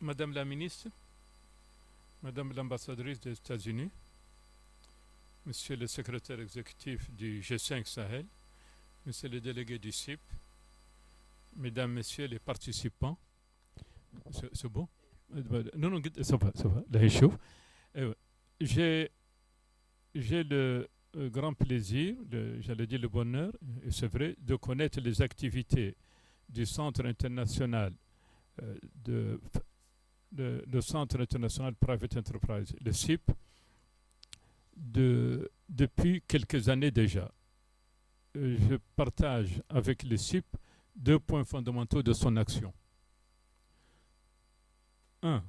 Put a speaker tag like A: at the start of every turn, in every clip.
A: Madame la ministre, Madame l'ambassadrice des États-Unis, Monsieur le secrétaire exécutif du G5 Sahel, Monsieur le délégué du CIP, Mesdames, Messieurs les participants, c'est bon? Non, non, ça va, là, il chauffe. J'ai le grand plaisir, j'allais dire le bonheur, et c'est vrai, de connaître les activités du Centre international le Centre international Private Enterprise, le CIP, depuis quelques années déjà. Je partage avec le CIP deux points fondamentaux de son action. Un,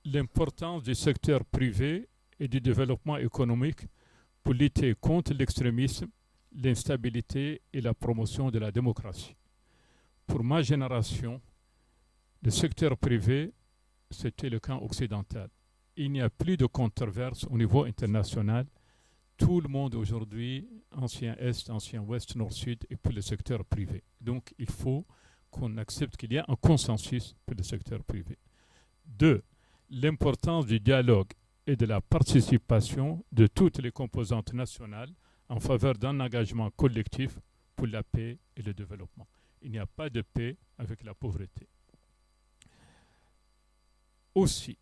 A: l'importance du secteur privé et du développement économique pour lutter contre l'extrémisme, l'instabilité et la promotion de la démocratie. Pour ma génération, le secteur privé, c'était le camp occidental. Il n'y a plus de controverse au niveau international. Tout le monde aujourd'hui, ancien Est, ancien Ouest, Nord-Sud, est pour le secteur privé. Donc, il faut qu'on accepte qu'il y a un consensus pour le secteur privé. Deux, l'importance du dialogue et de la participation de toutes les composantes nationales en faveur d'un engagement collectif pour la paix et le développement. Il n'y a pas de paix avec la pauvreté. Aussi,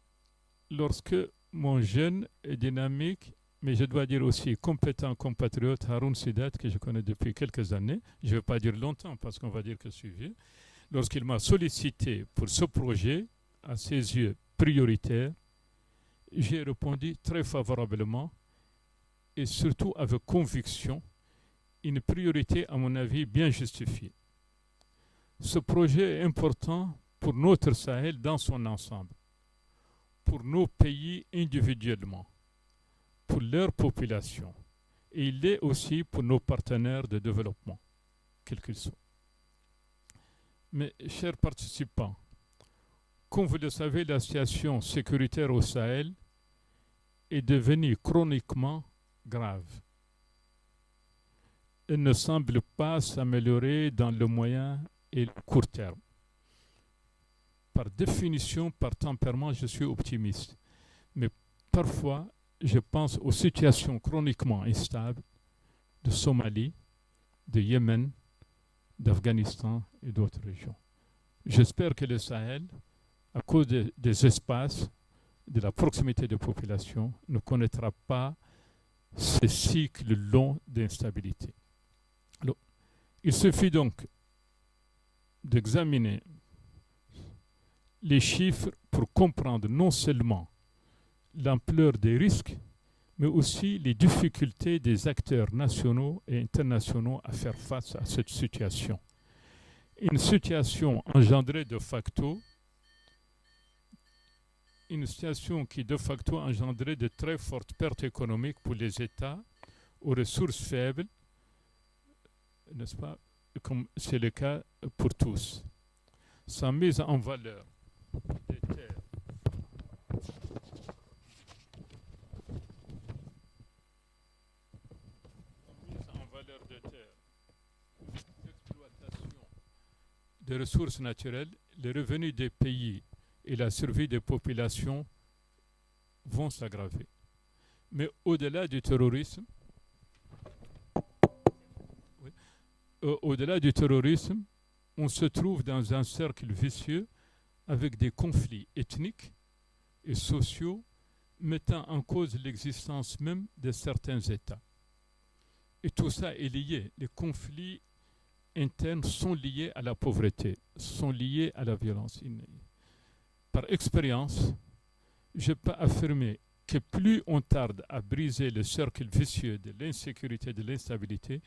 A: lorsque mon jeune et dynamique, mais je dois dire aussi compétent compatriote Haroun Sidat, que je connais depuis quelques années, je ne vais pas dire longtemps parce qu'on va dire que je suis vieux, lorsqu'il m'a sollicité pour ce projet, à ses yeux prioritaire, j'ai répondu très favorablement et surtout avec conviction, une priorité à mon avis bien justifiée. Ce projet est important pour notre Sahel dans son ensemble, pour nos pays individuellement, pour leur population, et il l'est aussi pour nos partenaires de développement, quels qu'ils soient. Mais, chers participants, comme vous le savez, la situation sécuritaire au Sahel est devenue chroniquement grave. Elle ne semble pas s'améliorer dans le moyen et le court terme. Par définition, par tempérament, je suis optimiste. Mais parfois, je pense aux situations chroniquement instables de Somalie, de Yémen, d'Afghanistan et d'autres régions. J'espère que le Sahel, à cause des espaces, de la proximité des populations, ne connaîtra pas ce cycle long d'instabilité. Alors, il suffit donc d'examiner les chiffres pour comprendre non seulement l'ampleur des risques, mais aussi les difficultés des acteurs nationaux et internationaux à faire face à cette situation. Une situation engendrée de facto, une situation qui de facto engendrait de très fortes pertes économiques pour les États aux ressources faibles, n'est-ce pas, comme c'est le cas pour tous. Sa mise en valeur des terres, l'exploitation des ressources naturelles, les revenus des pays et la survie des populations vont s'aggraver. Mais au-delà du terrorisme, on se trouve dans un cercle vicieux avec des conflits ethniques et sociaux mettant en cause l'existence même de certains États. Et tout ça est lié. Les conflits internes sont liés à la pauvreté, sont liés à la violence. Par expérience, je peux affirmer que plus on tarde à briser le cercle vicieux de l'insécurité et de l'instabilité,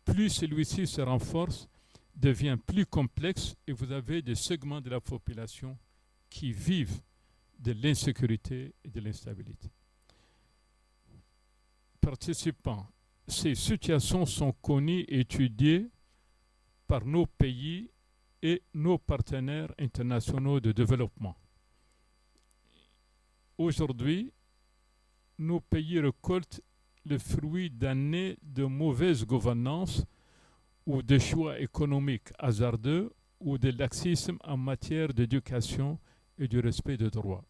A: plus celui-ci se renforce, devient plus complexe et vous avez des segments de la population qui vivent de l'insécurité et de l'instabilité. Participants, ces situations sont connues et étudiées par nos pays et nos partenaires internationaux de développement. Aujourd'hui, nos pays récoltent le fruit d'années de mauvaise gouvernance ou de choix économiques hasardeux ou de laxisme en matière d'éducation et du respect des droits.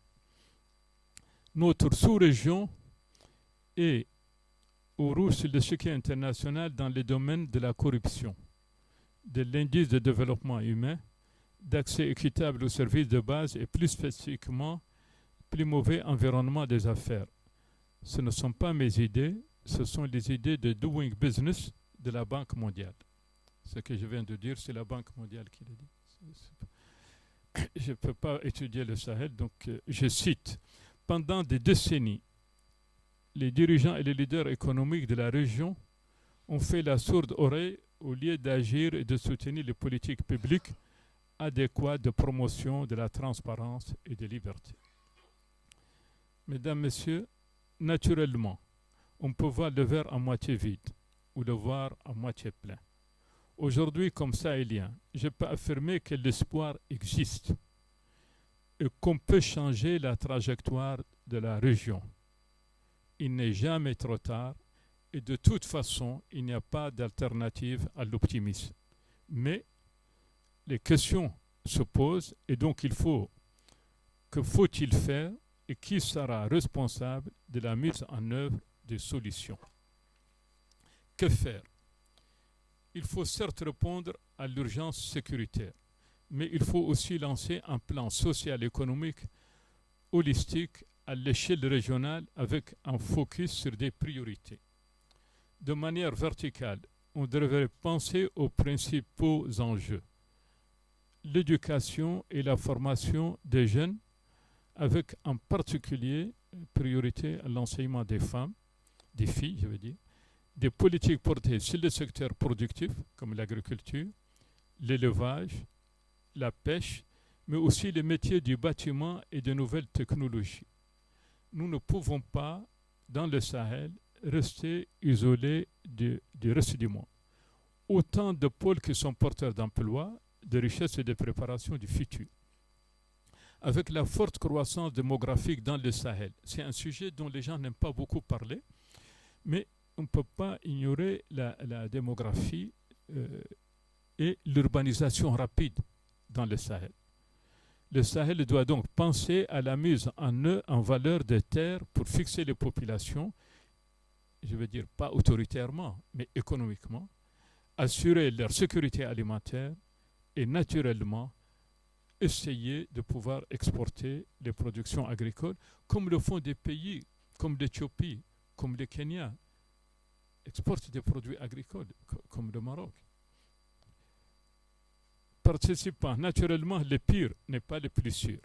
A: Notre sous-région est au rouge sur l'échiquier international dans les domaines de la corruption, de l'indice de développement humain, d'accès équitable aux services de base et plus spécifiquement, plus mauvais environnement des affaires. Ce ne sont pas mes idées, ce sont les idées de Doing Business de la Banque mondiale. Ce que je viens de dire, c'est la Banque mondiale qui l'a dit. Je ne peux pas étudier le Sahel, donc je cite. Pendant des décennies, les dirigeants et les leaders économiques de la région ont fait la sourde oreille au lieu d'agir et de soutenir les politiques publiques adéquates de promotion de la transparence et des libertés. Mesdames, Messieurs, naturellement, on peut voir le verre à moitié vide ou le voir à moitié plein. Aujourd'hui, comme Sahélien, je peux affirmer que l'espoir existe et qu'on peut changer la trajectoire de la région. Il n'est jamais trop tard et de toute façon, il n'y a pas d'alternative à l'optimisme. Mais les questions se posent et donc que faut-il faire et qui sera responsable de la mise en œuvre des solutions? Que faire? Il faut certes répondre à l'urgence sécuritaire, mais il faut aussi lancer un plan social-économique holistique à l'échelle régionale avec un focus sur des priorités. De manière verticale, on devrait penser aux principaux enjeux. L'éducation et la formation des jeunes, avec en particulier priorité à l'enseignement des femmes, des filles, je veux dire, des politiques portées sur le secteur productif, comme l'agriculture, l'élevage, la pêche, mais aussi les métiers du bâtiment et de nouvelles technologies. Nous ne pouvons pas, dans le Sahel, rester isolés du reste du monde. Autant de pôles qui sont porteurs d'emplois, de richesses et de préparation du futur. Avec la forte croissance démographique dans le Sahel, c'est un sujet dont les gens n'aiment pas beaucoup parler, mais on ne peut pas ignorer la démographie et l'urbanisation rapide dans le Sahel. Le Sahel doit donc penser à la mise en valeur des terres pour fixer les populations, je veux dire pas autoritairement, mais économiquement, assurer leur sécurité alimentaire et naturellement essayer de pouvoir exporter les productions agricoles comme le font des pays comme l'Éthiopie, comme le Kenya, exportent des produits agricoles comme le Maroc. Participant naturellement, le pire n'est pas le plus sûr.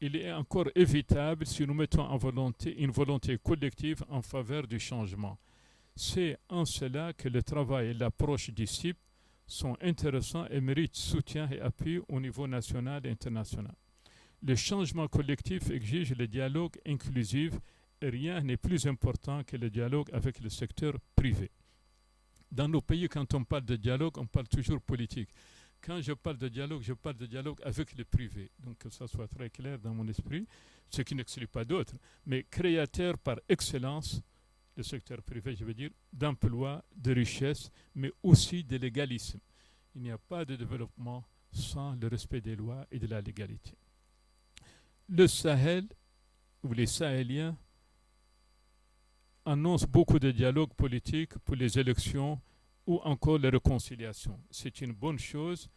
A: Il est encore évitable si nous mettons en une volonté collective en faveur du changement. C'est en cela que le travail et l'approche du CIP sont intéressants et méritent soutien et appui au niveau national et international. Le changement collectif exige le dialogue inclusif et rien n'est plus important que le dialogue avec le secteur privé. Dans nos pays, quand on parle de dialogue, on parle toujours politique. Quand je parle de dialogue avec le privé. Donc que ça soit très clair dans mon esprit, ce qui n'exclut pas d'autres, mais créateur par excellence, le secteur privé, je veux dire, d'emploi, de richesse, mais aussi de légalisme. Il n'y a pas de développement sans le respect des lois et de la légalité. Le Sahel, ou les Sahéliens, annoncent beaucoup de dialogue politique pour les élections ou encore la réconciliation. C'est une bonne chose,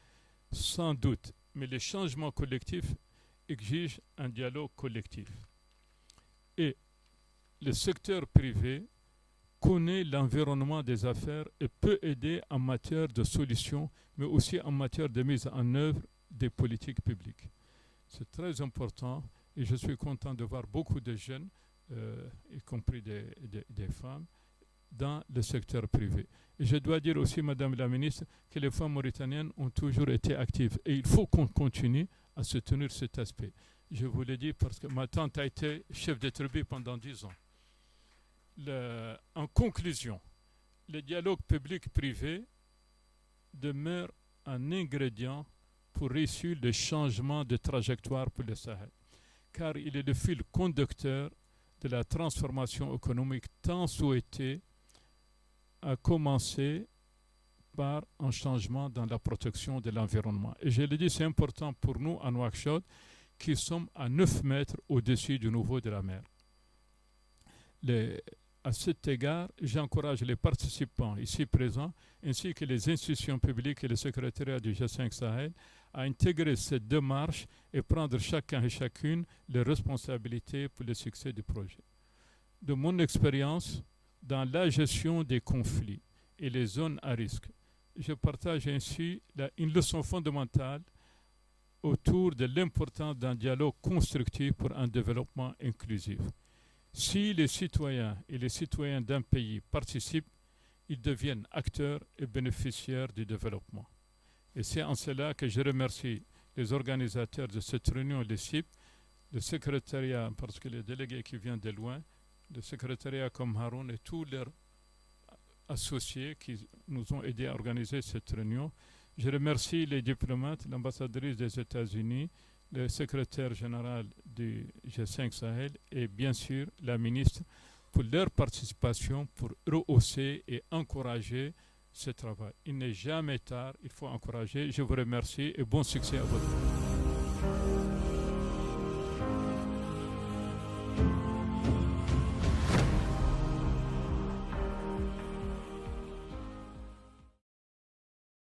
A: sans doute, mais le changement collectif exige un dialogue collectif. Et le secteur privé connaît l'environnement des affaires et peut aider en matière de solutions, mais aussi en matière de mise en œuvre des politiques publiques. C'est très important et je suis content de voir beaucoup de jeunes, y compris des femmes, dans le secteur privé. Et je dois dire aussi, Madame la Ministre, que les femmes mauritaniennes ont toujours été actives. Et il faut qu'on continue à soutenir cet aspect. Je vous l'ai dit parce que ma tante a été chef de tribu pendant 10 ans. En conclusion, le dialogue public-privé demeure un ingrédient pour réussir le changement de trajectoire pour le Sahel, car il est le fil conducteur de la transformation économique tant souhaitée, à commencer par un changement dans la protection de l'environnement. Et je le dis, c'est important pour nous à Nouakchott qui sommes à 9 mètres au-dessus du niveau de la mer. À cet égard, j'encourage les participants ici présents, ainsi que les institutions publiques et le secrétariat du G5 Sahel, à intégrer cette démarche et prendre chacun et chacune les responsabilités pour le succès du projet. De mon expérience, dans la gestion des conflits et les zones à risque, je partage ainsi une leçon fondamentale autour de l'importance d'un dialogue constructif pour un développement inclusif. Si les citoyens et les citoyens d'un pays participent, ils deviennent acteurs et bénéficiaires du développement. Et c'est en cela que je remercie les organisateurs de cette réunion, les CIP, le secrétariat, parce que les délégués qui viennent de loin, le secrétariat comme Haroun et tous leurs associés qui nous ont aidés à organiser cette réunion. Je remercie les diplomates, l'ambassadrice des États-Unis, le secrétaire général du G5 Sahel et bien sûr la ministre pour leur participation pour rehausser et encourager ce travail. Il n'est jamais tard, il faut encourager. Je vous remercie et bon succès à votre.